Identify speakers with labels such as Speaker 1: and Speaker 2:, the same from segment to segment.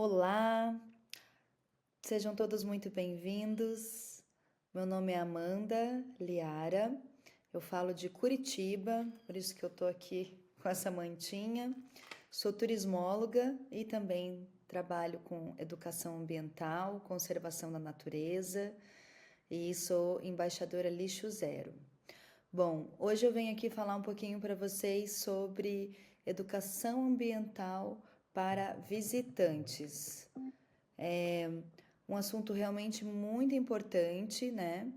Speaker 1: Olá, sejam todos muito bem-vindos. Meu nome é Amanda Liara, eu falo de Curitiba, por isso que eu tô aqui com essa mantinha. Sou turismóloga e também trabalho com educação ambiental, conservação da natureza e sou embaixadora Lixo Zero. Bom, hoje eu venho aqui falar um pouquinho para vocês sobre educação ambiental para visitantes. É um assunto realmente muito importante, né?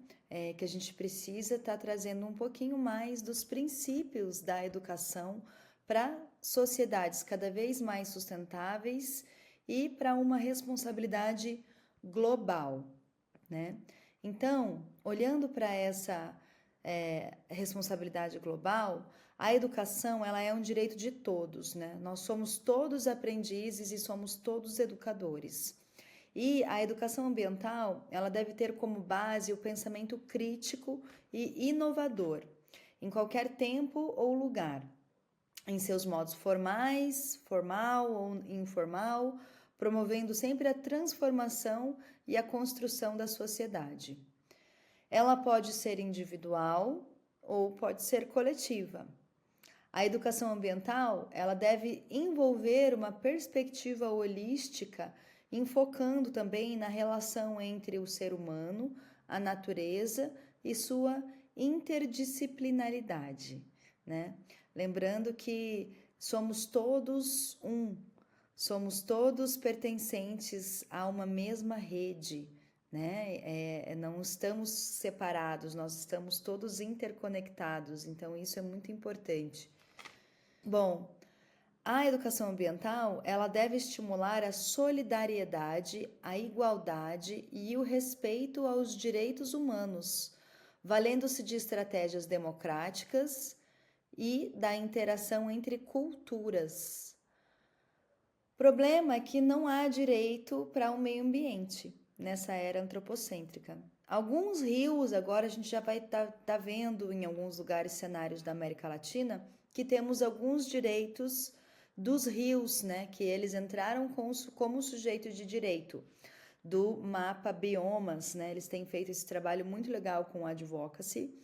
Speaker 1: Que a gente precisa estar trazendo um pouquinho mais dos princípios da educação para sociedades cada vez mais sustentáveis e para uma responsabilidade global, né? Então, olhando para essa responsabilidade global, a educação ela é um direito de todos, né? Nós somos todos aprendizes e somos todos educadores. E a educação ambiental, ela deve ter como base o pensamento crítico e inovador, em qualquer tempo ou lugar, em seus modos formais, formal ou informal, promovendo sempre a transformação e a construção da sociedade. Ela pode ser individual ou pode ser coletiva. A educação ambiental, ela deve envolver uma perspectiva holística, enfocando também na relação entre o ser humano, a natureza e sua interdisciplinaridade, né? Lembrando que somos todos somos todos pertencentes a uma mesma rede, né? Não estamos separados, nós estamos todos interconectados, então isso é muito importante. Bom, a educação ambiental, ela deve estimular a solidariedade, a igualdade e o respeito aos direitos humanos, valendo-se de estratégias democráticas e da interação entre culturas. O problema é que não há direito para o meio ambiente nessa era antropocêntrica. Alguns rios, agora a gente já vai tá vendo em alguns lugares, cenários da América Latina, que temos alguns direitos dos rios, né, que eles entraram como sujeito de direito do mapa Biomas, né, eles têm feito esse trabalho muito legal com o advocacy.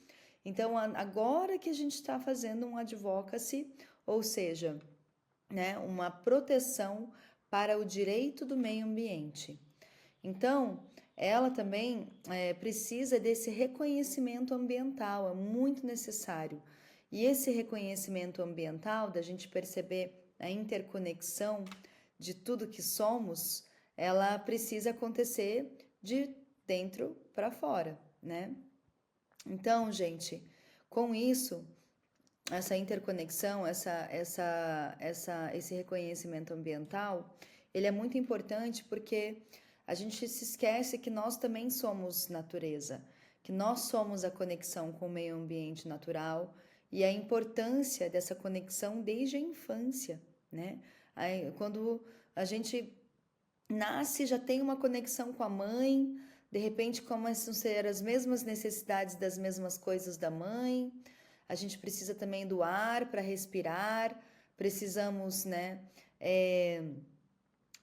Speaker 1: Então, agora que a gente está fazendo um advocacy, ou seja, né, uma proteção para o direito do meio ambiente. Então, ela também precisa desse reconhecimento ambiental, é muito necessário. E esse reconhecimento ambiental, da gente perceber a interconexão de tudo que somos, ela precisa acontecer de dentro para fora, né? Então, gente, com isso, essa interconexão, esse reconhecimento ambiental, ele é muito importante porque a gente se esquece que nós também somos natureza, que nós somos a conexão com o meio ambiente natural e a importância dessa conexão desde a infância, né? Aí, quando a gente nasce, já tem uma conexão com a mãe, de repente começam a ser as mesmas necessidades das mesmas coisas da mãe. A gente precisa também do ar para respirar, precisamos, né,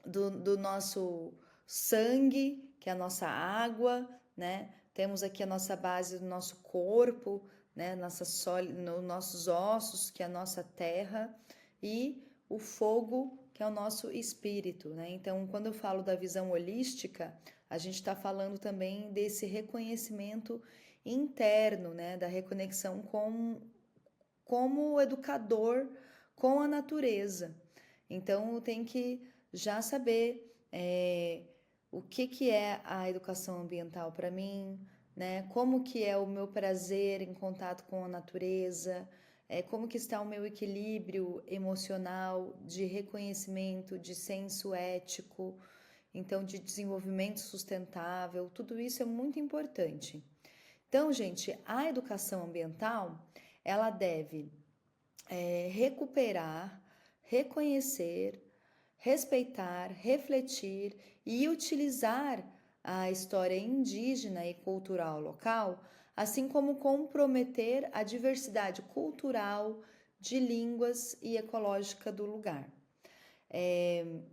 Speaker 1: do nosso sangue, que é a nossa água, né? Temos aqui a nossa base do nosso corpo, né? Nossos ossos, que é a nossa terra, e o fogo, que é o nosso espírito, né? Então, quando eu falo da visão holística, a gente está falando também desse reconhecimento interno, né? Da reconexão como educador com a natureza. Então, tem que já saber o que é a educação ambiental para mim, né? Como que é o meu prazer em contato com a natureza, como que está o meu equilíbrio emocional, de reconhecimento, de senso ético, então de desenvolvimento sustentável, tudo isso é muito importante. Então, gente, a educação ambiental, ela deve recuperar, reconhecer, respeitar, refletir e utilizar a história indígena e cultural local, assim como comprometer a diversidade cultural, de línguas e ecológica do lugar.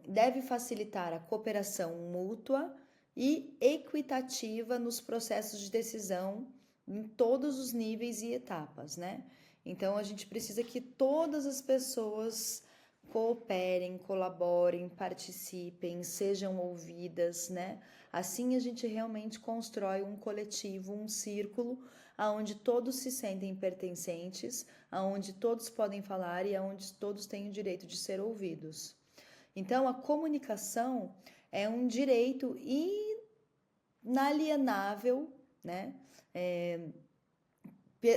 Speaker 1: deve facilitar a cooperação mútua e equitativa nos processos de decisão em todos os níveis e etapas, né? Então, a gente precisa que todas as pessoas cooperem, colaborem, participem, sejam ouvidas, né? Assim a gente realmente constrói um coletivo, um círculo, aonde todos se sentem pertencentes, aonde todos podem falar e aonde todos têm o direito de ser ouvidos. Então, a comunicação é um direito inalienável, né?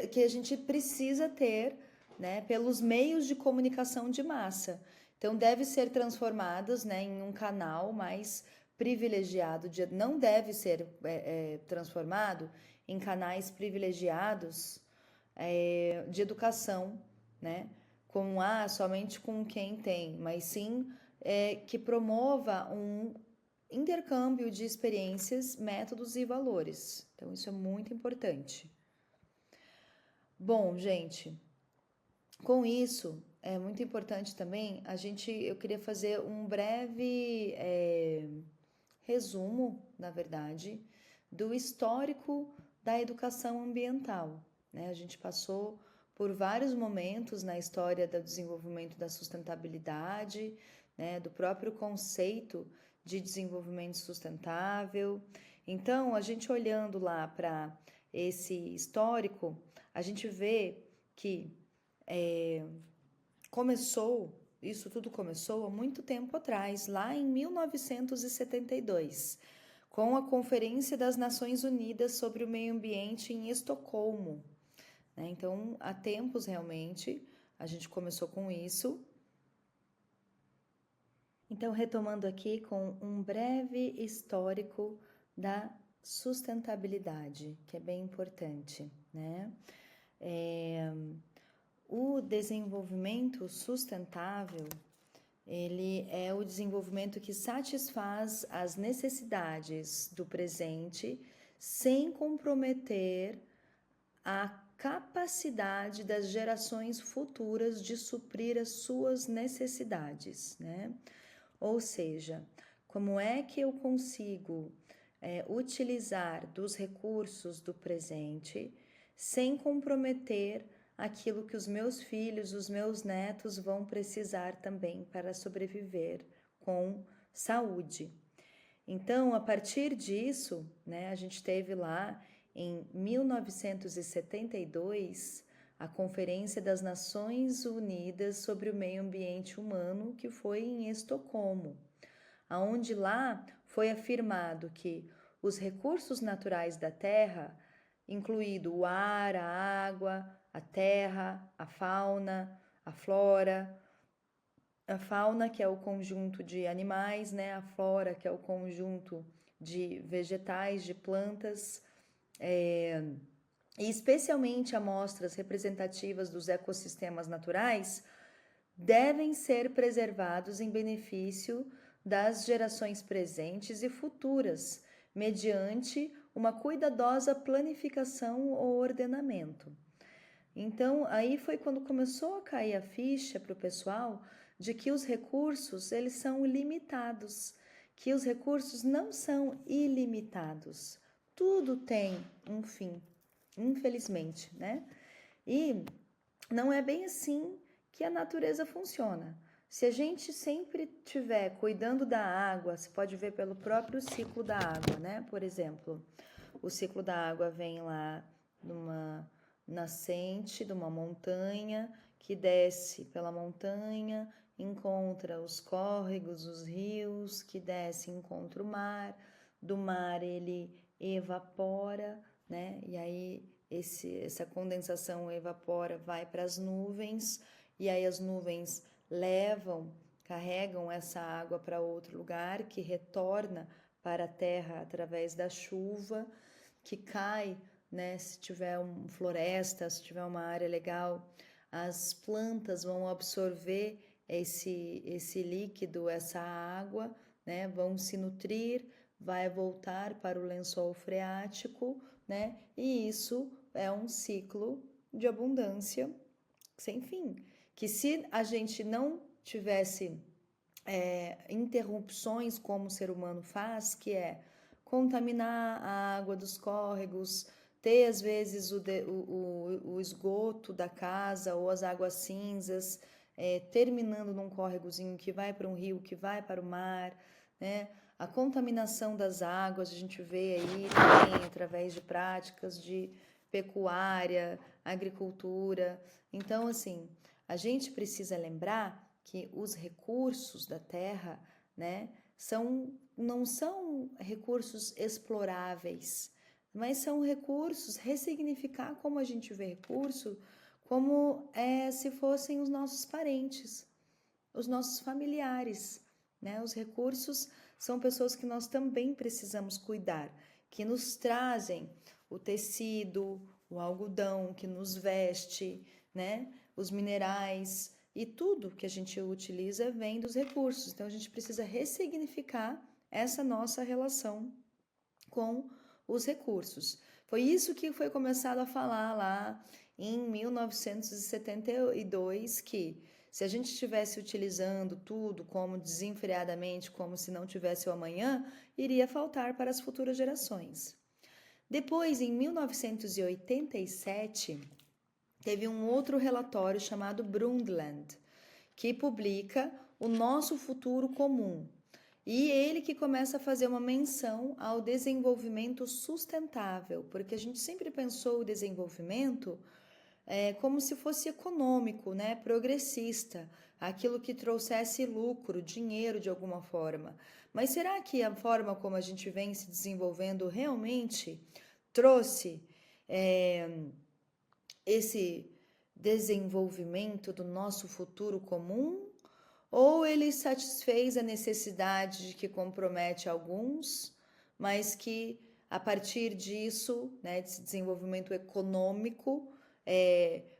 Speaker 1: Que a gente precisa ter, né, pelos meios de comunicação de massa. Então, deve ser transformadas, né, em um canal mais privilegiado, não deve ser transformado em canais privilegiados de educação, né, somente com quem tem, mas sim que promova um intercâmbio de experiências, métodos e valores. Então, isso é muito importante. Bom, gente, com isso, é muito importante também eu queria fazer um breve resumo, na verdade, do histórico da educação ambiental, né? A gente passou por vários momentos na história do desenvolvimento da sustentabilidade, né? Do próprio conceito de desenvolvimento sustentável. Então, a gente olhando lá para esse histórico, a gente vê que isso tudo começou há muito tempo atrás, lá em 1972, com a Conferência das Nações Unidas sobre o Meio Ambiente em Estocolmo, né? Então, há tempos realmente, a gente começou com isso. Então, retomando aqui com um breve histórico da sustentabilidade, que é bem importante, né? O desenvolvimento sustentável, ele é o desenvolvimento que satisfaz as necessidades do presente sem comprometer a capacidade das gerações futuras de suprir as suas necessidades, né? Ou seja, como é que eu consigo utilizar dos recursos do presente sem comprometer aquilo que os meus filhos, os meus netos vão precisar também para sobreviver com saúde. Então, a partir disso, né, a gente teve lá em 1972 a Conferência das Nações Unidas sobre o Meio Ambiente Humano, que foi em Estocolmo, aonde lá foi afirmado que os recursos naturais da Terra, incluído o ar, a água, a terra, a fauna, a flora, a fauna, que é o conjunto de animais, né? A flora, que é o conjunto de vegetais, de plantas, e especialmente amostras representativas dos ecossistemas naturais, devem ser preservados em benefício das gerações presentes e futuras, mediante uma cuidadosa planificação ou ordenamento. Então, aí foi quando começou a cair a ficha para o pessoal de que os recursos, eles são limitados, que os recursos não são ilimitados. Tudo tem um fim, infelizmente, né? E não é bem assim que a natureza funciona. Se a gente sempre estiver cuidando da água, você pode ver pelo próprio ciclo da água, né? Por exemplo, o ciclo da água vem lá numa nascente de uma montanha, que desce pela montanha, encontra os córregos, os rios, que desce, encontra o mar, do mar ele evapora, né? E aí essa condensação evapora, vai para as nuvens, e aí as nuvens carregam essa água para outro lugar, que retorna para a terra através da chuva, que cai, né? Se tiver uma floresta, se tiver uma área legal, as plantas vão absorver esse líquido, essa água, né? Vão se nutrir, vai voltar para o lençol freático, né? E isso é um ciclo de abundância sem fim, que se a gente não tivesse interrupções como o ser humano faz, que é contaminar a água dos córregos, ter às vezes o esgoto da casa ou as águas cinzas, terminando num córregozinho que vai para um rio, que vai para o mar, né? A contaminação das águas, a gente vê aí também através de práticas de pecuária, agricultura. Então, assim, a gente precisa lembrar que os recursos da terra, né, não são recursos exploráveis, mas são recursos, ressignificar como a gente vê recurso, como se fossem os nossos parentes, os nossos familiares, né? Os recursos são pessoas que nós também precisamos cuidar, que nos trazem o tecido, o algodão que nos veste, né? Os minerais e tudo que a gente utiliza vem dos recursos. Então a gente precisa ressignificar essa nossa relação com os recursos. Foi isso que foi começado a falar lá em 1972, que se a gente estivesse utilizando tudo como desenfreadamente, como se não tivesse o amanhã, iria faltar para as futuras gerações. Depois, em 1987, teve um outro relatório chamado Brundtland, que publica o nosso futuro comum. E ele que começa a fazer uma menção ao desenvolvimento sustentável, porque a gente sempre pensou o desenvolvimento como se fosse econômico, né, progressista, aquilo que trouxesse lucro, dinheiro de alguma forma. Mas será que a forma como a gente vem se desenvolvendo realmente trouxe esse desenvolvimento do nosso futuro comum? Ou ele satisfez a necessidade de que compromete alguns, mas que a partir disso, né, desse desenvolvimento econômico,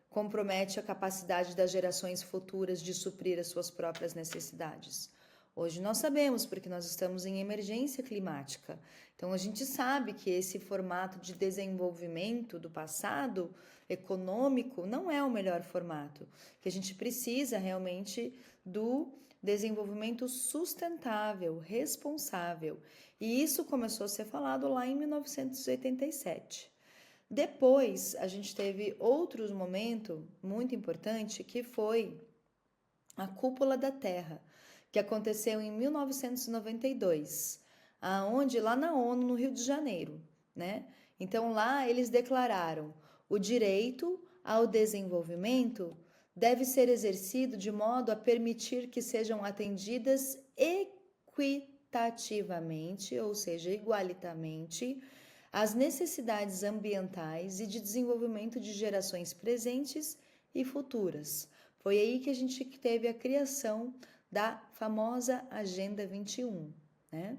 Speaker 1: compromete a capacidade das gerações futuras de suprir as suas próprias necessidades? Hoje nós sabemos, porque nós estamos em emergência climática. Então a gente sabe que esse formato de desenvolvimento do passado econômico não é o melhor formato, que a gente precisa realmente do desenvolvimento sustentável, responsável. E isso começou a ser falado lá em 1987. Depois, a gente teve outro momento muito importante, que foi a Cúpula da Terra, que aconteceu em 1992, aonde lá na ONU, no Rio de Janeiro, né? Então lá eles declararam: o direito ao desenvolvimento deve ser exercido de modo a permitir que sejam atendidas equitativamente, ou seja, igualitariamente, as necessidades ambientais e de desenvolvimento de gerações presentes e futuras. Foi aí que a gente teve a criação da famosa Agenda 21, né?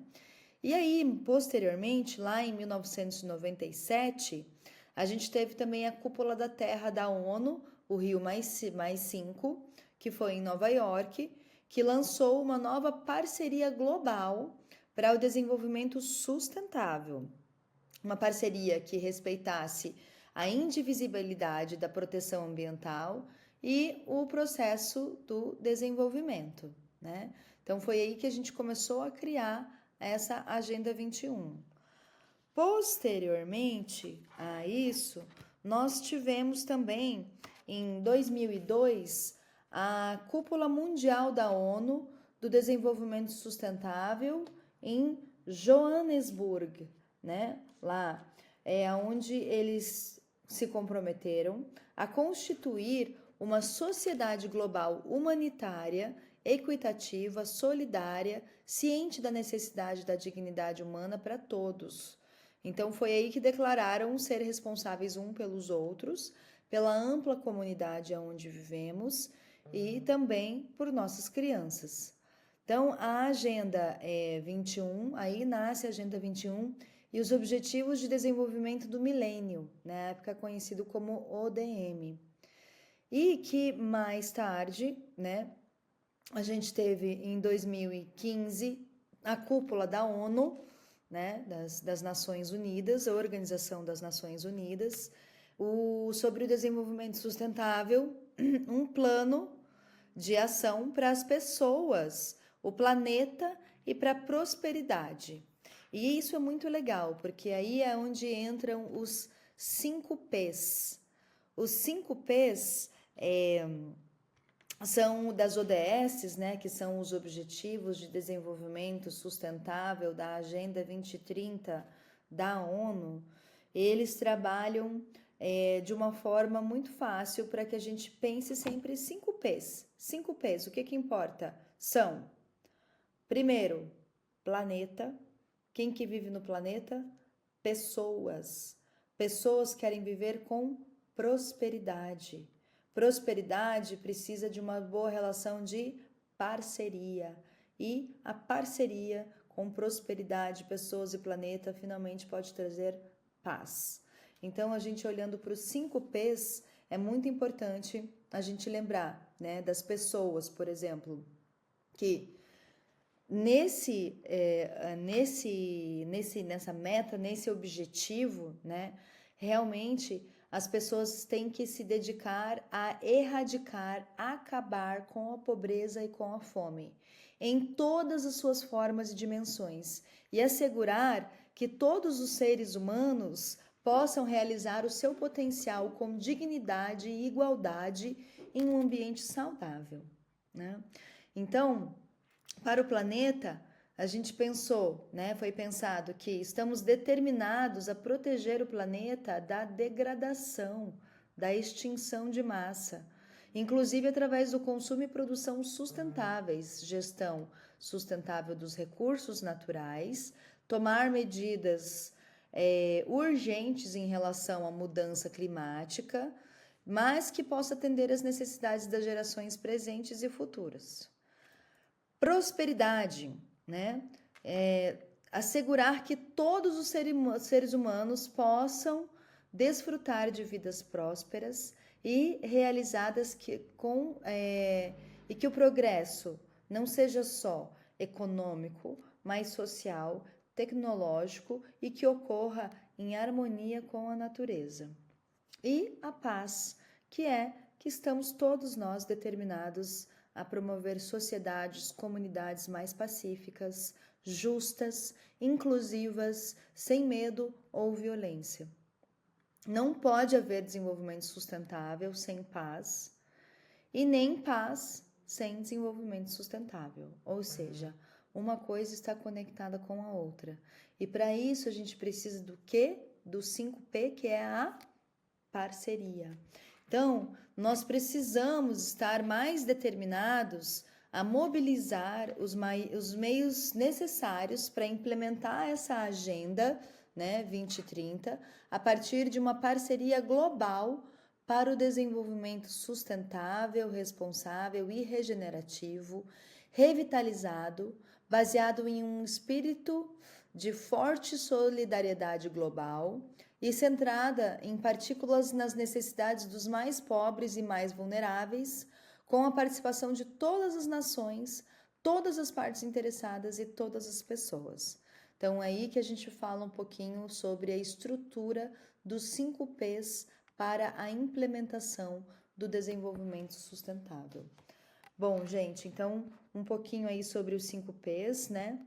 Speaker 1: E aí, posteriormente, lá em 1997, a gente teve também a Cúpula da Terra da ONU, o Rio +5, que foi em Nova York, que lançou uma nova parceria global para o desenvolvimento sustentável. Uma parceria que respeitasse a indivisibilidade da proteção ambiental e o processo do desenvolvimento, né? Então foi aí que a gente começou a criar essa Agenda 21. Posteriormente a isso, nós tivemos também em 2002 a Cúpula Mundial da ONU do Desenvolvimento Sustentável em Joanesburgo, né? Lá é onde eles se comprometeram a constituir uma sociedade global humanitária, equitativa, solidária, ciente da necessidade da dignidade humana para todos. Então foi aí que declararam ser responsáveis uns pelos outros, pela ampla comunidade onde vivemos e também por nossas crianças. Então a Agenda 21, aí nasce a Agenda 21 e os Objetivos de Desenvolvimento do Milênio, na época conhecido como ODM. E que mais tarde, né, a gente teve em 2015 a cúpula da ONU, né, das Nações Unidas, a Organização das Nações Unidas, sobre o desenvolvimento sustentável, um plano de ação para as pessoas o planeta e para a prosperidade. E isso é muito legal, porque aí é onde entram os 5 P's. Os 5 P's são das ODS, né, que são os Objetivos de Desenvolvimento Sustentável da Agenda 2030 da ONU. Eles trabalham de uma forma muito fácil para que a gente pense sempre 5 P's. 5 P's, o que importa? São, primeiro, planeta. Quem que vive no planeta? Pessoas. Pessoas querem viver com prosperidade. Prosperidade precisa de uma boa relação de parceria. E a parceria com prosperidade, pessoas e planeta finalmente pode trazer paz. Então, a gente olhando para os 5 P's, é muito importante a gente lembrar, né, das pessoas, por exemplo, que nessa meta, nesse objetivo, né, realmente as pessoas têm que se dedicar a erradicar, acabar com a pobreza e com a fome, em todas as suas formas e dimensões, e assegurar que todos os seres humanos possam realizar o seu potencial com dignidade e igualdade em um ambiente saudável, né? Então, para o planeta, a gente pensou, né? Foi pensado que estamos determinados a proteger o planeta da degradação, da extinção de massa, inclusive através do consumo e produção sustentáveis, gestão sustentável dos recursos naturais, tomar medidas urgentes em relação à mudança climática, mas que possa atender às necessidades das gerações presentes e futuras. Prosperidade, né? Assegurar que todos os seres humanos possam desfrutar de vidas prósperas e realizadas e que o progresso não seja só econômico, mas social, tecnológico e que ocorra em harmonia com a natureza. E a paz, que estamos todos nós determinados a promover sociedades, comunidades mais pacíficas, justas, inclusivas, sem medo ou violência. Não pode haver desenvolvimento sustentável sem paz e nem paz sem desenvolvimento sustentável. Ou seja, uma coisa está conectada com a outra. E para isso a gente precisa do quê? Do 5P, que é a parceria. Então, nós precisamos estar mais determinados a mobilizar os meios necessários para implementar essa agenda, né, 2030, a partir de uma parceria global para o desenvolvimento sustentável, responsável e regenerativo, revitalizado, baseado em um espírito de forte solidariedade global e centrada em partículas nas necessidades dos mais pobres e mais vulneráveis, com a participação de todas as nações, todas as partes interessadas e todas as pessoas. Então, é aí que a gente fala um pouquinho sobre a estrutura dos 5 P's para a implementação do desenvolvimento sustentável. Bom, gente, então, um pouquinho aí sobre os 5 P's, né?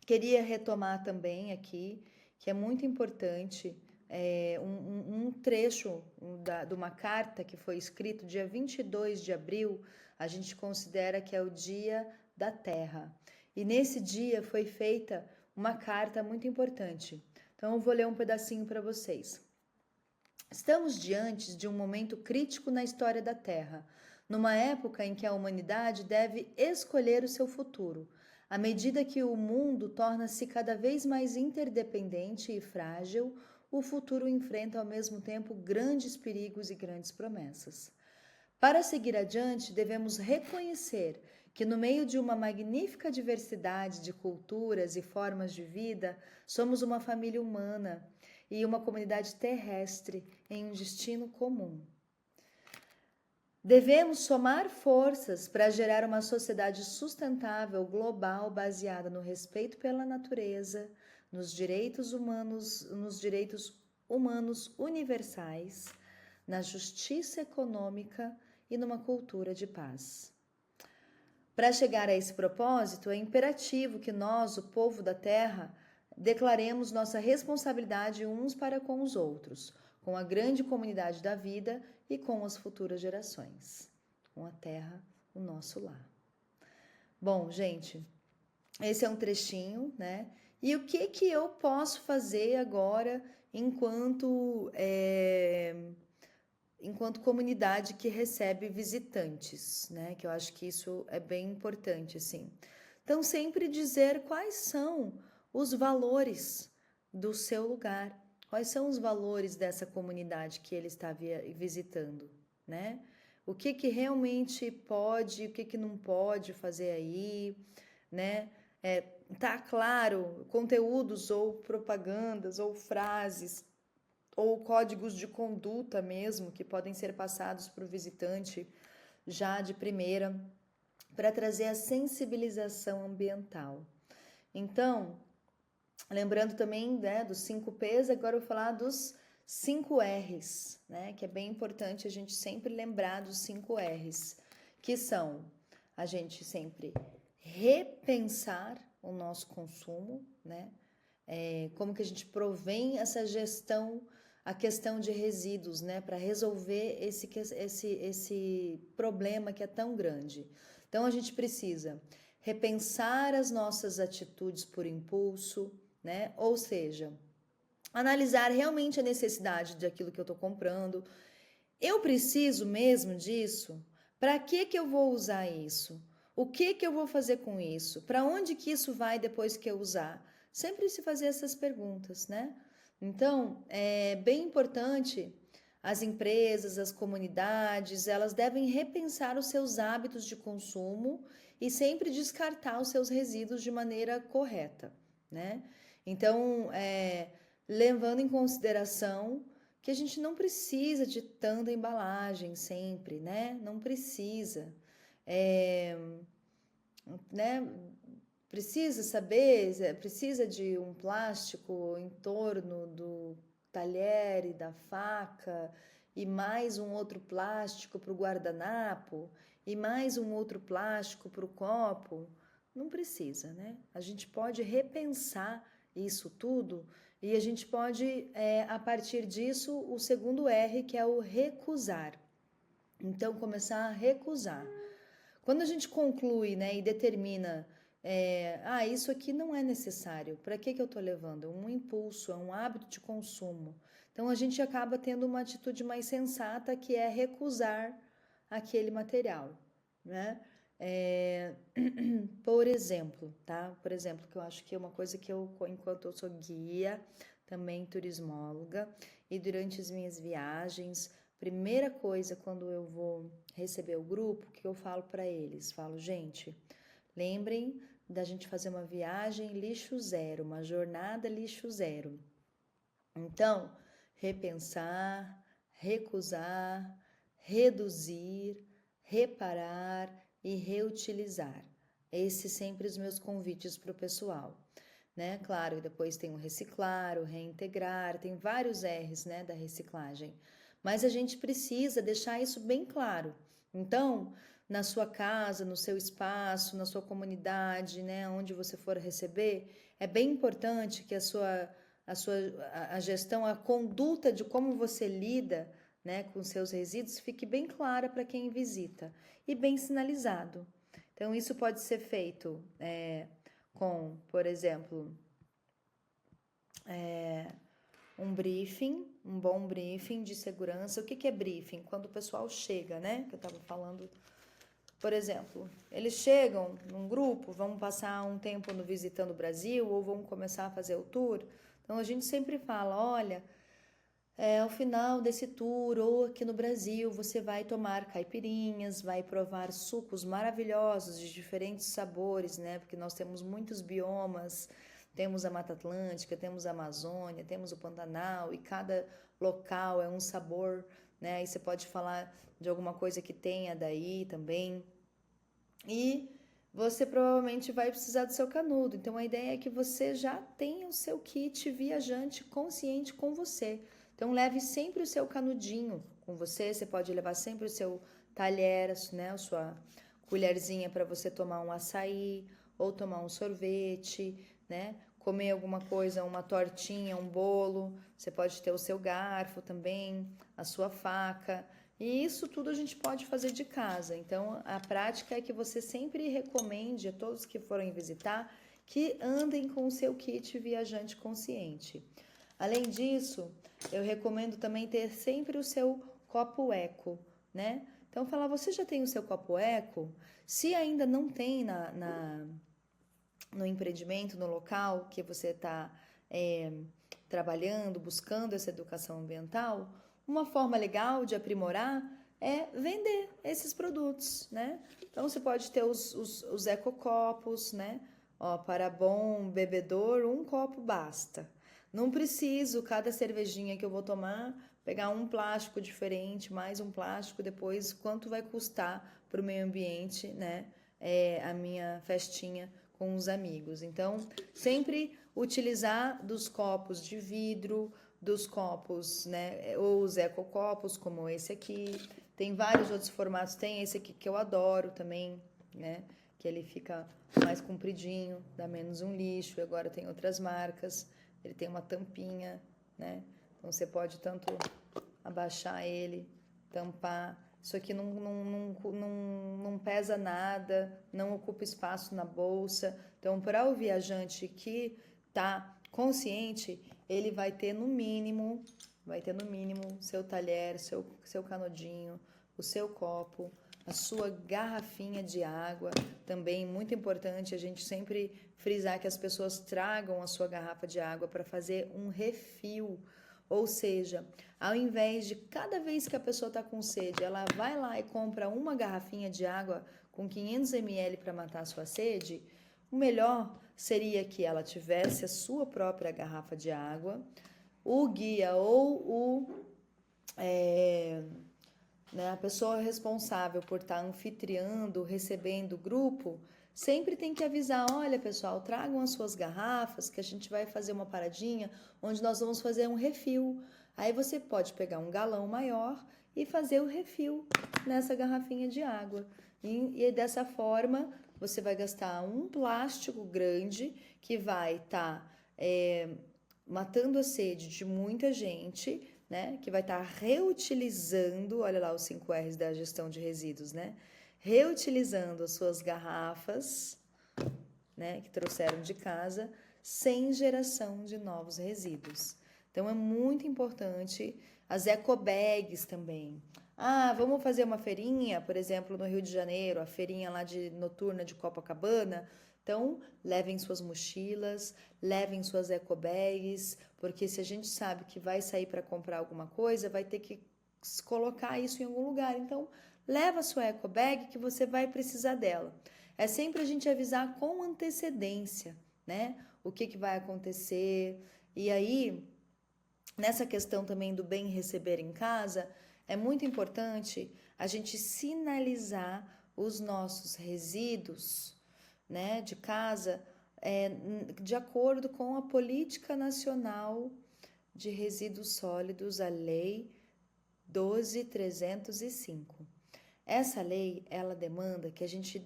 Speaker 1: Queria retomar também aqui, que é muito importante, um trecho de uma carta que foi escrito dia 22 de abril, a gente considera que é o Dia da Terra. E nesse dia foi feita uma carta muito importante. Então eu vou ler um pedacinho para vocês. Estamos diante de um momento crítico na história da Terra, numa época em que a humanidade deve escolher o seu futuro, à medida que o mundo torna-se cada vez mais interdependente e frágil. O futuro enfrenta ao mesmo tempo grandes perigos e grandes promessas. Para seguir adiante, devemos reconhecer que no meio de uma magnífica diversidade de culturas e formas de vida, somos uma família humana e uma comunidade terrestre em um destino comum. Devemos somar forças para gerar uma sociedade sustentável global baseada no respeito pela natureza, nos direitos humanos universais, na justiça econômica e numa cultura de paz. Para chegar a esse propósito, é imperativo que nós, o povo da terra, declaremos nossa responsabilidade uns para com os outros, com a grande comunidade da vida e com as futuras gerações, com a terra, o nosso lar. Bom, gente, esse é um trechinho, né? E o que eu posso fazer agora enquanto comunidade que recebe visitantes, né? Que eu acho que isso é bem importante, assim. Então, sempre dizer quais são os valores do seu lugar, quais são os valores dessa comunidade que ele está visitando, né? O que realmente pode, o que não pode fazer aí, né? Tá claro, conteúdos ou propagandas ou frases ou códigos de conduta mesmo que podem ser passados para o visitante já de primeira para trazer a sensibilização ambiental. Então, lembrando também, né, dos 5 P's, agora eu vou falar dos 5 R's, né, que é bem importante a gente sempre lembrar dos 5 R's, que são a gente sempre repensar o nosso consumo, né, como que a gente provém essa gestão, a questão de resíduos, né, para resolver esse problema que é tão grande. Então, a gente precisa repensar as nossas atitudes por impulso, né? Ou seja, analisar realmente a necessidade daquilo que eu estou comprando. Eu preciso mesmo disso? Para que eu vou usar isso? O que eu vou fazer com isso? Para onde que isso vai depois que eu usar? Sempre se fazer essas perguntas, né? Então, é bem importante as empresas, as comunidades, elas devem repensar os seus hábitos de consumo e sempre descartar os seus resíduos de maneira correta, né? Então, levando em consideração que a gente não precisa de tanta embalagem sempre, né? Não precisa, né? Precisa de um plástico em torno do talher e da faca, e mais um outro plástico para o guardanapo, e mais um outro plástico para o copo. Não precisa, né? A gente pode repensar isso tudo e a gente pode, a partir disso, o segundo R, que é o recusar. Então, começar a recusar. Quando a gente conclui, né, e determina, isso aqui não é necessário, para que eu estou levando? É um impulso, é um hábito de consumo. Então, a gente acaba tendo uma atitude mais sensata, que é recusar aquele material, né? Por exemplo, tá? Por exemplo, que eu acho que é uma coisa que eu, enquanto eu sou guia, também turismóloga, e durante as minhas viagens, primeira coisa quando eu vou receber o grupo, que eu falo para eles, falo, gente, lembrem da gente fazer uma viagem lixo zero, uma jornada lixo zero. Então, repensar, recusar, reduzir, reparar e reutilizar. Esses sempre os meus convites para o pessoal, né? Claro, e depois tem o reciclar, o reintegrar, tem vários R's, né, da reciclagem. Mas a gente precisa deixar isso bem claro. Então, na sua casa, no seu espaço, na sua comunidade, né, onde você for receber, é bem importante que a gestão, a conduta de como você lida, né, com seus resíduos fique bem clara para quem visita e bem sinalizado. Então, isso pode ser feito com, por exemplo, um briefing, um bom briefing de segurança. O que é briefing? Quando o pessoal chega, né? Que eu estava falando. Por exemplo, eles chegam num grupo, vão passar um tempo no Visitando o Brasil ou vão começar a fazer o tour. Então, a gente sempre fala, olha, ao final desse tour ou aqui no Brasil, você vai tomar caipirinhas, vai provar sucos maravilhosos de diferentes sabores, né? Porque nós temos muitos biomas, temos a Mata Atlântica, temos a Amazônia, temos o Pantanal e cada local é um sabor, né? Aí você pode falar de alguma coisa que tenha daí também. E você provavelmente vai precisar do seu canudo. Então a ideia é que você já tenha o seu kit viajante consciente com você. Então leve sempre o seu canudinho com você. Você pode levar sempre o seu talher, né, a sua colherzinha para você tomar um açaí ou tomar um sorvete, né? Comer alguma coisa, uma tortinha, um bolo. Você pode ter o seu garfo também, a sua faca. E isso tudo a gente pode fazer de casa. Então, a prática é que você sempre recomende a todos que forem visitar que andem com o seu kit viajante consciente. Além disso, eu recomendo também ter sempre o seu copo eco, né? Então, falar, você já tem o seu copo eco? Se ainda não tem no empreendimento, no local que você está trabalhando, buscando essa educação ambiental, uma forma legal de aprimorar é vender esses produtos, né? Então, você pode ter os ecocopos, né? Ó, para bom bebedor, um copo basta. Não preciso, cada cervejinha que eu vou tomar, pegar um plástico diferente, mais um plástico, depois quanto vai custar para o meio ambiente, né? A minha festinha com os amigos. Então, sempre utilizar dos copos de vidro, dos copos, né? Ou os ecocopos, como esse aqui. Tem vários outros formatos. Tem esse aqui que eu adoro também, né? Que ele fica mais compridinho, dá menos um lixo. E agora tem outras marcas. Ele tem uma tampinha, né? Então você pode tanto abaixar ele, tampar. Isso aqui não pesa nada, não ocupa espaço na bolsa. Então, para o viajante que está consciente, ele vai ter no mínimo seu talher, seu canudinho, o seu copo, a sua garrafinha de água. Também muito importante a gente sempre frisar que as pessoas tragam a sua garrafa de água para fazer um refil. Ou seja, ao invés de cada vez que a pessoa está com sede, ela vai lá e compra uma garrafinha de água com 500 ml para matar a sua sede, o melhor seria que ela tivesse a sua própria garrafa de água, o guia ou a pessoa responsável por estar anfitriando, recebendo o grupo, sempre tem que avisar, olha pessoal, tragam as suas garrafas que a gente vai fazer uma paradinha onde nós vamos fazer um refil. Aí você pode pegar um galão maior e fazer o refil nessa garrafinha de água. E dessa forma você vai gastar um plástico grande que vai estar matando a sede de muita gente, né? Que vai estar reutilizando, olha lá os 5 R's da gestão de resíduos, né? Reutilizando as suas garrafas, né? Que trouxeram de casa, sem geração de novos resíduos. Então, é muito importante as ecobags também. Ah, vamos fazer uma feirinha, por exemplo, no Rio de Janeiro, a feirinha lá noturna de Copacabana. Então, levem suas mochilas, levem suas ecobags, porque se a gente sabe que vai sair para comprar alguma coisa, vai ter que colocar isso em algum lugar. Então, leva a sua ecobag que você vai precisar dela. É sempre a gente avisar com antecedência, né? O que vai acontecer. E aí, nessa questão também do bem receber em casa, é muito importante a gente sinalizar os nossos resíduos, né, de casa, de acordo com a Política Nacional de Resíduos Sólidos, a Lei 12.305. Essa lei, ela demanda que a gente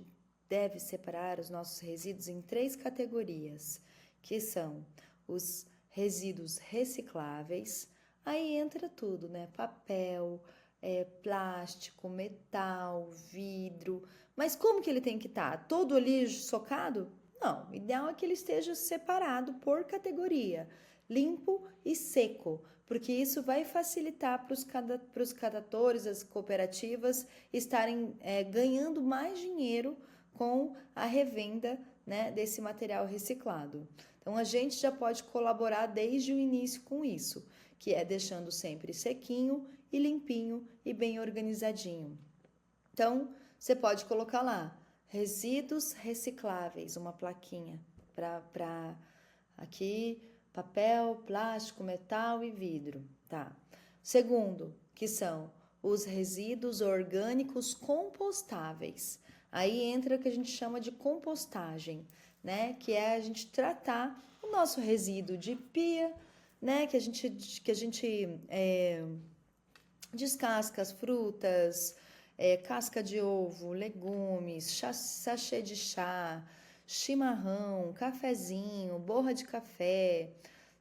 Speaker 1: deve separar os nossos resíduos em 3 categorias, que são os resíduos recicláveis, aí entra tudo, né? Papel, plástico, metal, vidro. Mas como que ele tem que estar? Todo ali socado? Não, o ideal é que ele esteja separado por categoria, limpo e seco, porque isso vai facilitar para os catadores, as cooperativas estarem ganhando mais dinheiro com a revenda, né, desse material reciclado. Então, a gente já pode colaborar desde o início com isso, que é deixando sempre sequinho e limpinho e bem organizadinho. Então, você pode colocar lá, resíduos recicláveis, uma plaquinha para aqui, papel, plástico, metal e vidro, tá? Segundo, que são os resíduos orgânicos compostáveis. Aí entra o que a gente chama de compostagem, né? Que é a gente tratar o nosso resíduo de pia, né? Que a gente descasca as frutas, casca de ovo, legumes, sachê de chá, chimarrão, cafezinho, borra de café,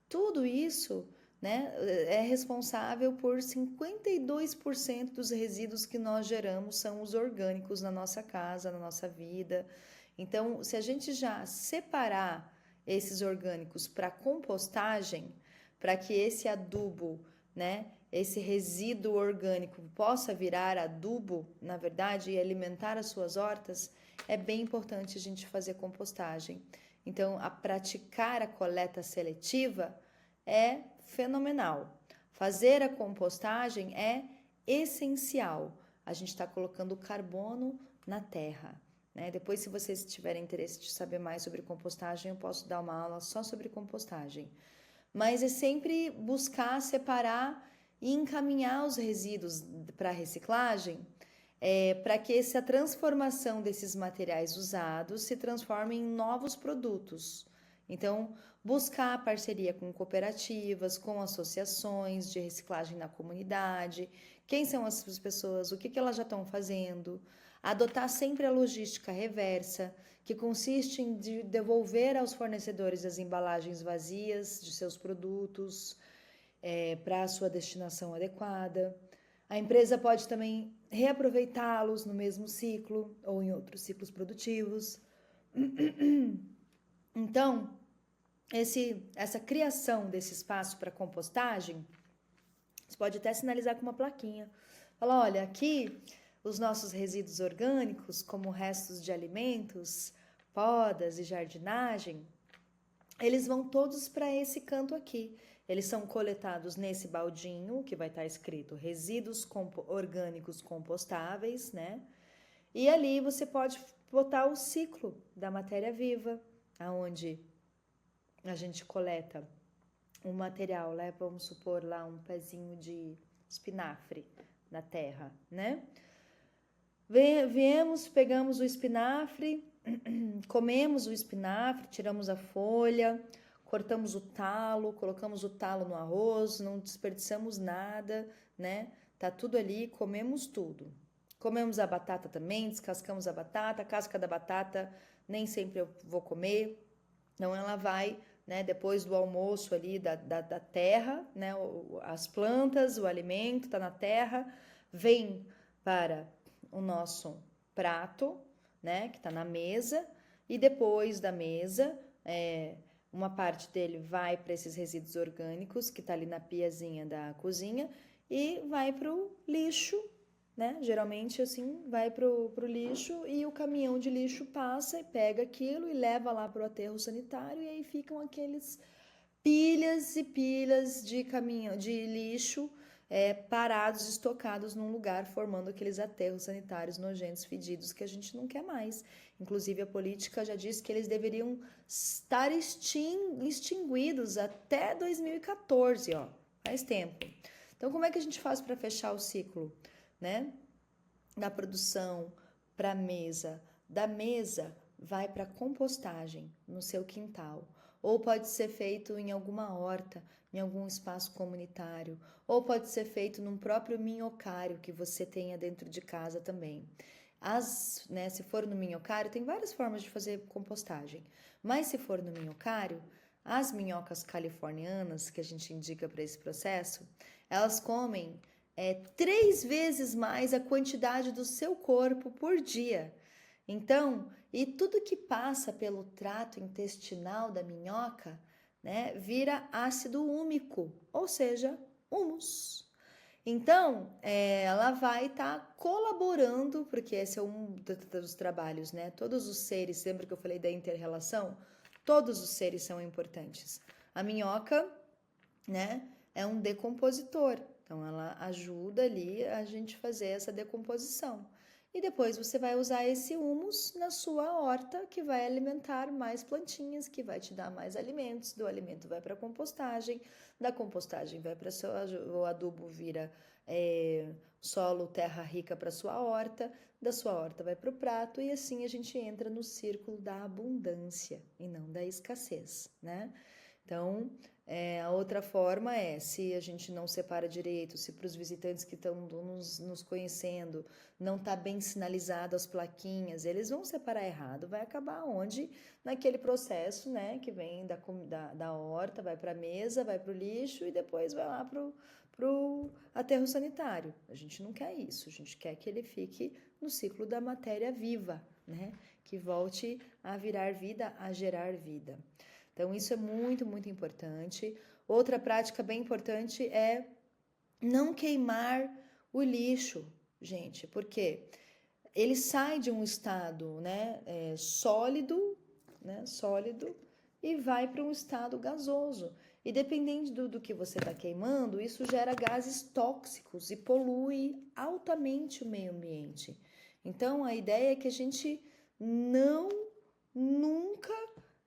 Speaker 1: tudo isso, né, é responsável por 52% dos resíduos que nós geramos são os orgânicos na nossa casa, na nossa vida. Então, se a gente já separar esses orgânicos para compostagem, para que esse adubo, né, esse resíduo orgânico possa virar adubo, na verdade, e alimentar as suas hortas, é bem importante a gente fazer compostagem. Então, a praticar a coleta seletiva é fenomenal. Fazer a compostagem é essencial. A gente está colocando carbono na terra. Né? Depois, se vocês tiverem interesse de saber mais sobre compostagem, eu posso dar uma aula só sobre compostagem. Mas é sempre buscar separar e encaminhar os resíduos para reciclagem, para que essa transformação desses materiais usados se transforme em novos produtos. Então, buscar parceria com cooperativas, com associações de reciclagem na comunidade, quem são as pessoas, o que elas já estão fazendo, adotar sempre a logística reversa, que consiste em devolver aos fornecedores as embalagens vazias de seus produtos para a sua destinação adequada. A empresa pode também reaproveitá-los no mesmo ciclo ou em outros ciclos produtivos. Então, essa criação desse espaço para compostagem, você pode até sinalizar com uma plaquinha. Fala, olha, aqui os nossos resíduos orgânicos, como restos de alimentos, podas e jardinagem, eles vão todos para esse canto aqui. Eles são coletados nesse baldinho, que vai estar escrito resíduos orgânicos compostáveis, né? E ali você pode botar o ciclo da matéria viva, aonde a gente coleta um material, né? Vamos supor lá um pezinho de espinafre na terra, né? Viemos, pegamos o espinafre, comemos o espinafre, tiramos a folha, cortamos o talo, colocamos o talo no arroz, não desperdiçamos nada, né? Tá tudo ali, comemos tudo. Comemos a batata também, descascamos a batata, a casca da batata nem sempre eu vou comer, então ela vai, né, depois do almoço ali da terra, né, as plantas, o alimento tá na terra, vem para o nosso prato, né, que tá na mesa, e depois da mesa, uma parte dele vai para esses resíduos orgânicos, que tá ali na piazinha da cozinha, e vai pro lixo, né? Geralmente assim vai pro lixo e o caminhão de lixo passa e pega aquilo e leva lá pro aterro sanitário e aí ficam aqueles pilhas e pilhas de caminhão de lixo parados, estocados num lugar, formando aqueles aterros sanitários nojentos, fedidos que a gente não quer mais. Inclusive a política já disse que eles deveriam estar extinguidos até 2014, ó, faz tempo. Então como é que a gente faz para fechar o ciclo? Né? Da produção para a mesa, da mesa vai para compostagem no seu quintal, ou pode ser feito em alguma horta, em algum espaço comunitário, ou pode ser feito num próprio minhocário que você tenha dentro de casa também. Né, se for no minhocário, tem várias formas de fazer compostagem, mas se for no minhocário, as minhocas californianas que a gente indica para esse processo, elas comem 3 vezes mais a quantidade do seu corpo por dia. Então, e tudo que passa pelo trato intestinal da minhoca, né, vira ácido úmico, ou seja, humus. Então, ela vai estar colaborando, porque esse é um dos trabalhos, né? Todos os seres, lembra que eu falei da inter-relação? Todos os seres são importantes. A minhoca, né, é um decompositor. Então, ela ajuda ali a gente fazer essa decomposição. E depois você vai usar esse humus na sua horta, que vai alimentar mais plantinhas, que vai te dar mais alimentos. Do alimento vai para a compostagem, da compostagem vai para o adubo, vira solo, terra rica para sua horta, da sua horta vai para o prato, e assim a gente entra no círculo da abundância e não da escassez, né? Então, a outra forma é, se a gente não separa direito, se para os visitantes que estão nos conhecendo não está bem sinalizado as plaquinhas, eles vão separar errado, vai acabar onde? Naquele processo, né, que vem da horta, vai para a mesa, vai para o lixo e depois vai lá para o aterro sanitário. A gente não quer isso, a gente quer que ele fique no ciclo da matéria viva, né, que volte a virar vida, a gerar vida. Então, isso é muito, muito importante. Outra prática bem importante é não queimar o lixo, gente, porque ele sai de um estado, né, sólido, e vai para um estado gasoso. E dependendo do que você está queimando, isso gera gases tóxicos e polui altamente o meio ambiente. Então, a ideia é que a gente nunca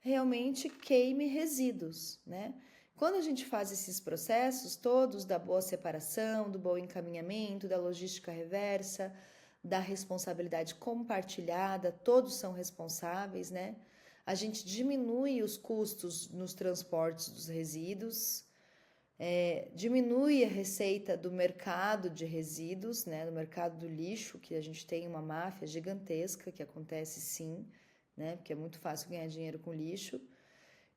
Speaker 1: realmente queime resíduos, né? Quando a gente faz esses processos todos da boa separação, do bom encaminhamento, da logística reversa, da responsabilidade compartilhada, todos são responsáveis, né? A gente diminui os custos nos transportes dos resíduos, diminui a receita do mercado de resíduos, né? Do mercado do lixo, que a gente tem uma máfia gigantesca, que acontece sim, né? Porque é muito fácil ganhar dinheiro com lixo.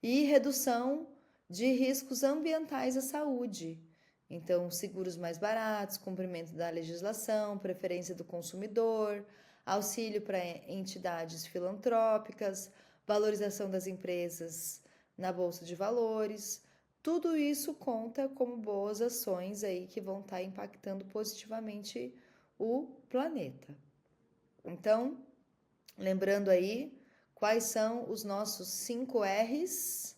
Speaker 1: E redução de riscos ambientais à saúde. Então, seguros mais baratos, cumprimento da legislação, preferência do consumidor, auxílio para entidades filantrópicas, valorização das empresas na bolsa de valores. Tudo isso conta como boas ações aí que vão estar impactando positivamente o planeta. Então, lembrando aí, quais são os nossos 5 R's?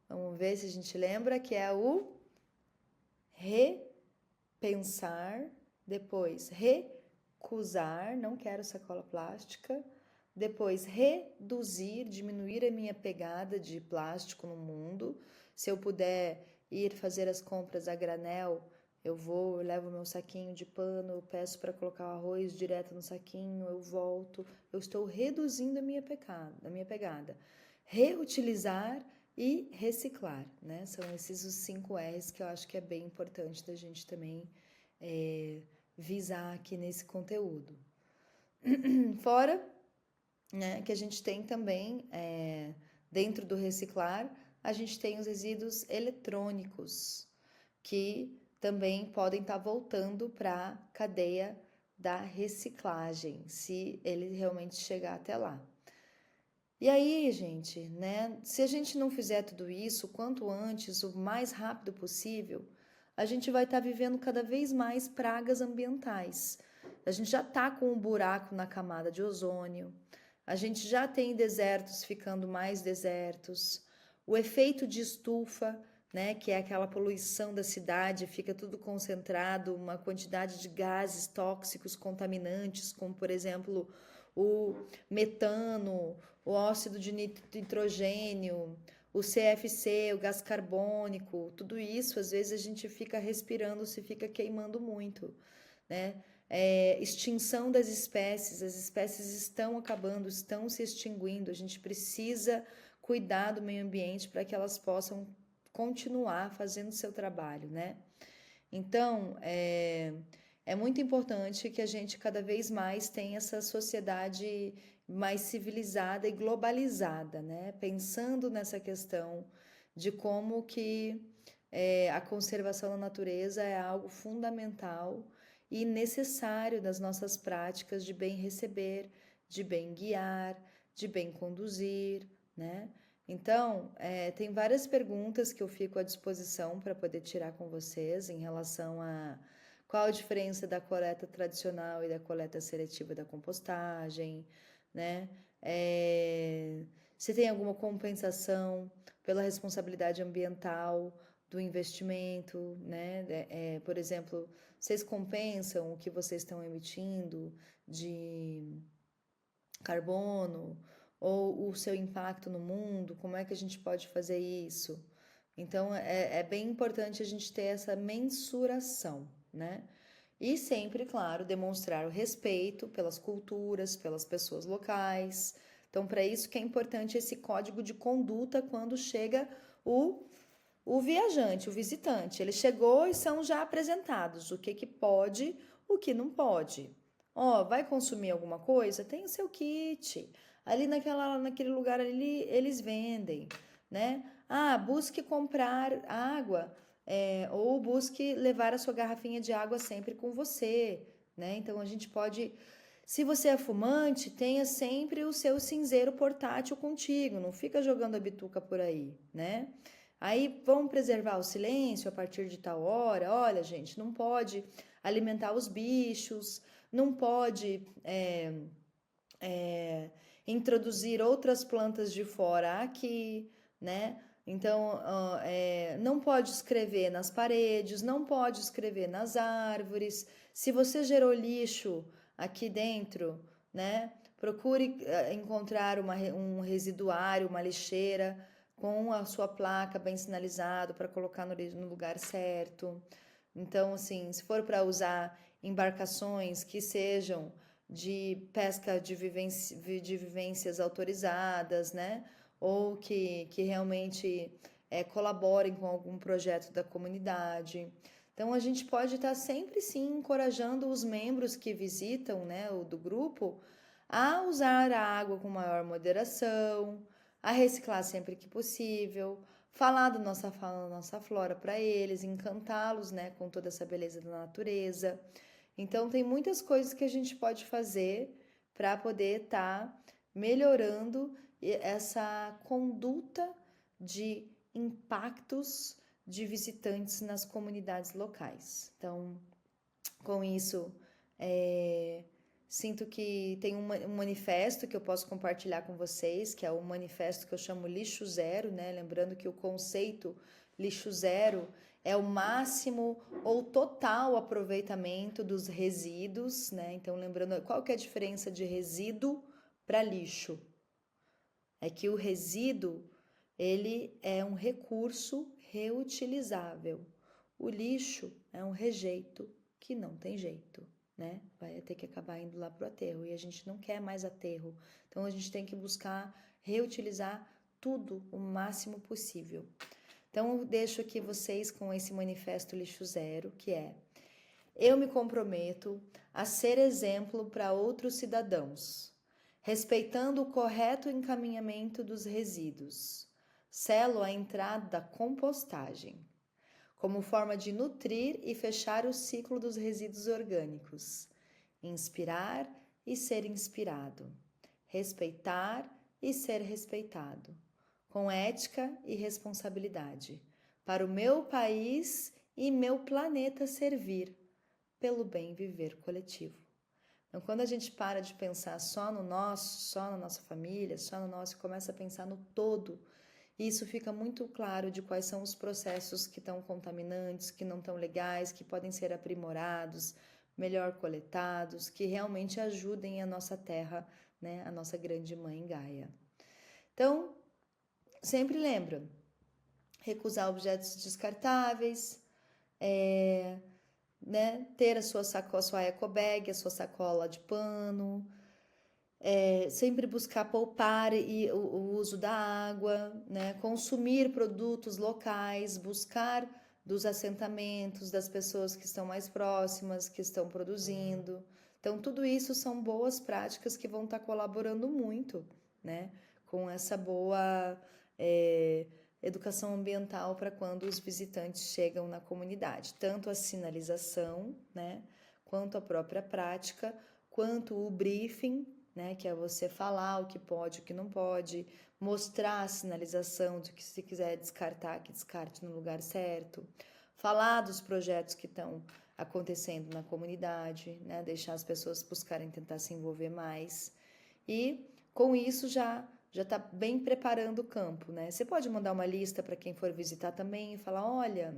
Speaker 1: Vamos ver se a gente lembra, que é o repensar, depois recusar, não quero sacola plástica, depois reduzir, diminuir a minha pegada de plástico no mundo. Se eu puder ir fazer as compras a granel, eu levo meu saquinho de pano, eu peço para colocar o arroz direto no saquinho, eu volto, eu estou reduzindo a minha pegada. Reutilizar e reciclar, né? São esses os 5 R's que eu acho que é bem importante da gente também visar aqui nesse conteúdo. Fora, né, que a gente tem também, dentro do reciclar, a gente tem os resíduos eletrônicos, que também podem estar voltando para a cadeia da reciclagem, se ele realmente chegar até lá. E aí, gente, né, se a gente não fizer tudo isso, quanto antes, o mais rápido possível, a gente vai estar vivendo cada vez mais pragas ambientais. A gente já está com um buraco na camada de ozônio, a gente já tem desertos ficando mais desertos, o efeito de estufa, né, que é aquela poluição da cidade, fica tudo concentrado, uma quantidade de gases tóxicos contaminantes, como por exemplo o metano, o óxido de nitrogênio, o CFC, o gás carbônico, tudo isso às vezes a gente fica respirando, se fica queimando muito, né? Extinção das espécies, as espécies estão acabando, estão se extinguindo, a gente precisa cuidar do meio ambiente para que elas possam continuar fazendo seu trabalho, né? Então, é muito importante que a gente cada vez mais tenha essa sociedade mais civilizada e globalizada, né? Pensando nessa questão de como que a conservação da natureza é algo fundamental e necessário das nossas práticas de bem receber, de bem guiar, de bem conduzir, né? Então, tem várias perguntas que eu fico à disposição para poder tirar com vocês em relação a qual a diferença da coleta tradicional e da coleta seletiva da compostagem, né? Se tem alguma compensação pela responsabilidade ambiental do investimento, né? Por exemplo, vocês compensam o que vocês estão emitindo de carbono ou o seu impacto no mundo? Como é que a gente pode fazer isso? Então, é bem importante a gente ter essa mensuração, né? E sempre, claro, demonstrar o respeito pelas culturas, pelas pessoas locais. Então, para isso que é importante esse código de conduta quando chega o, o viajante, o visitante. Ele chegou e são já apresentados o que pode, o que não pode. Ó, vai consumir alguma coisa? Tem o seu kit. Ali naquele lugar ali eles vendem, né? Ah, busque comprar água, ou busque levar a sua garrafinha de água sempre com você, né? Então a gente pode. Se você é fumante, tenha sempre o seu cinzeiro portátil contigo, não fica jogando a bituca por aí, né? Aí vamos preservar o silêncio a partir de tal hora. Olha, gente, não pode alimentar os bichos, não pode introduzir outras plantas de fora aqui, né? Então, não pode escrever nas paredes, não pode escrever nas árvores. Se você gerou lixo aqui dentro, né? Procure encontrar um residuário, uma lixeira com a sua placa bem sinalizado para colocar no lugar certo. Então, assim, se for para usar embarcações que sejam de pesca de vivências autorizadas, né? Ou que realmente colaborem com algum projeto da comunidade. Então a gente pode estar sempre sim encorajando os membros que visitam, né, o do grupo, a usar a água com maior moderação, a reciclar sempre que possível, falar da nossa fauna, da nossa flora para eles, encantá-los, né, com toda essa beleza da natureza. Então, tem muitas coisas que a gente pode fazer para poder estar melhorando essa conduta de impactos de visitantes nas comunidades locais. Então, com isso, sinto que tem um manifesto que eu posso compartilhar com vocês, que é o manifesto que eu chamo Lixo Zero, né? Lembrando que o conceito lixo zero é o máximo ou total aproveitamento dos resíduos, né? Então, lembrando, qual que é a diferença de resíduo para lixo? É que o resíduo, ele é um recurso reutilizável. O lixo é um rejeito que não tem jeito, né? Vai ter que acabar indo lá pro aterro e a gente não quer mais aterro. Então, a gente tem que buscar reutilizar tudo o máximo possível. Então, eu deixo aqui vocês com esse manifesto Lixo Zero, que é: eu me comprometo a ser exemplo para outros cidadãos, respeitando o correto encaminhamento dos resíduos. Selo a entrada da compostagem, como forma de nutrir e fechar o ciclo dos resíduos orgânicos. Inspirar e ser inspirado. Respeitar e ser respeitado, com ética e responsabilidade, para o meu país e meu planeta servir, pelo bem viver coletivo. Então, quando a gente para de pensar só no nosso, só na nossa família, só no nosso, e começa a pensar no todo, isso fica muito claro de quais são os processos que estão contaminantes, que não estão legais, que podem ser aprimorados, melhor coletados, que realmente ajudem a nossa terra, né, a nossa grande mãe Gaia. Então, sempre lembra, recusar objetos descartáveis, né, ter a sua sacola, a sua eco bag, a sua sacola de pano, sempre buscar poupar o uso da água, né, consumir produtos locais, buscar dos assentamentos, das pessoas que estão mais próximas, que estão produzindo. Então, tudo isso são boas práticas que vão estar colaborando muito, né, com essa boa educação ambiental para quando os visitantes chegam na comunidade. Tanto a sinalização, né, quanto a própria prática, quanto o briefing, né, que é você falar o que pode, o que não pode, mostrar a sinalização de que se quiser descartar, que descarte no lugar certo, falar dos projetos que estão acontecendo na comunidade, né, deixar as pessoas buscarem tentar se envolver mais e com isso já está bem preparando o campo, né? Você pode mandar uma lista para quem for visitar também e falar, olha,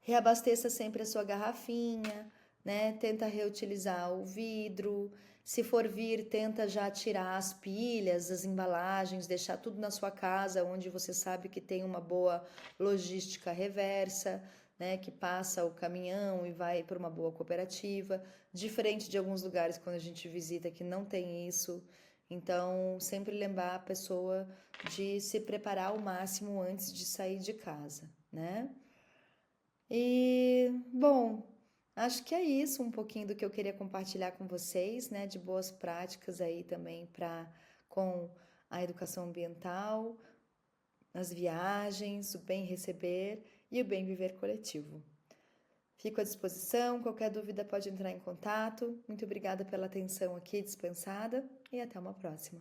Speaker 1: reabasteça sempre a sua garrafinha, né? Tenta reutilizar o vidro. Se for vir, tenta já tirar as pilhas, as embalagens, deixar tudo na sua casa, onde você sabe que tem uma boa logística reversa, né? Que passa o caminhão e vai para uma boa cooperativa. Diferente de alguns lugares quando a gente visita que não tem isso. Então, sempre lembrar a pessoa de se preparar ao máximo antes de sair de casa, né? E, bom, acho que é isso um pouquinho do que eu queria compartilhar com vocês, né? De boas práticas aí também com a educação ambiental, as viagens, o bem receber e o bem viver coletivo. Fico à disposição, qualquer dúvida pode entrar em contato. Muito obrigada pela atenção aqui dispensada e até uma próxima.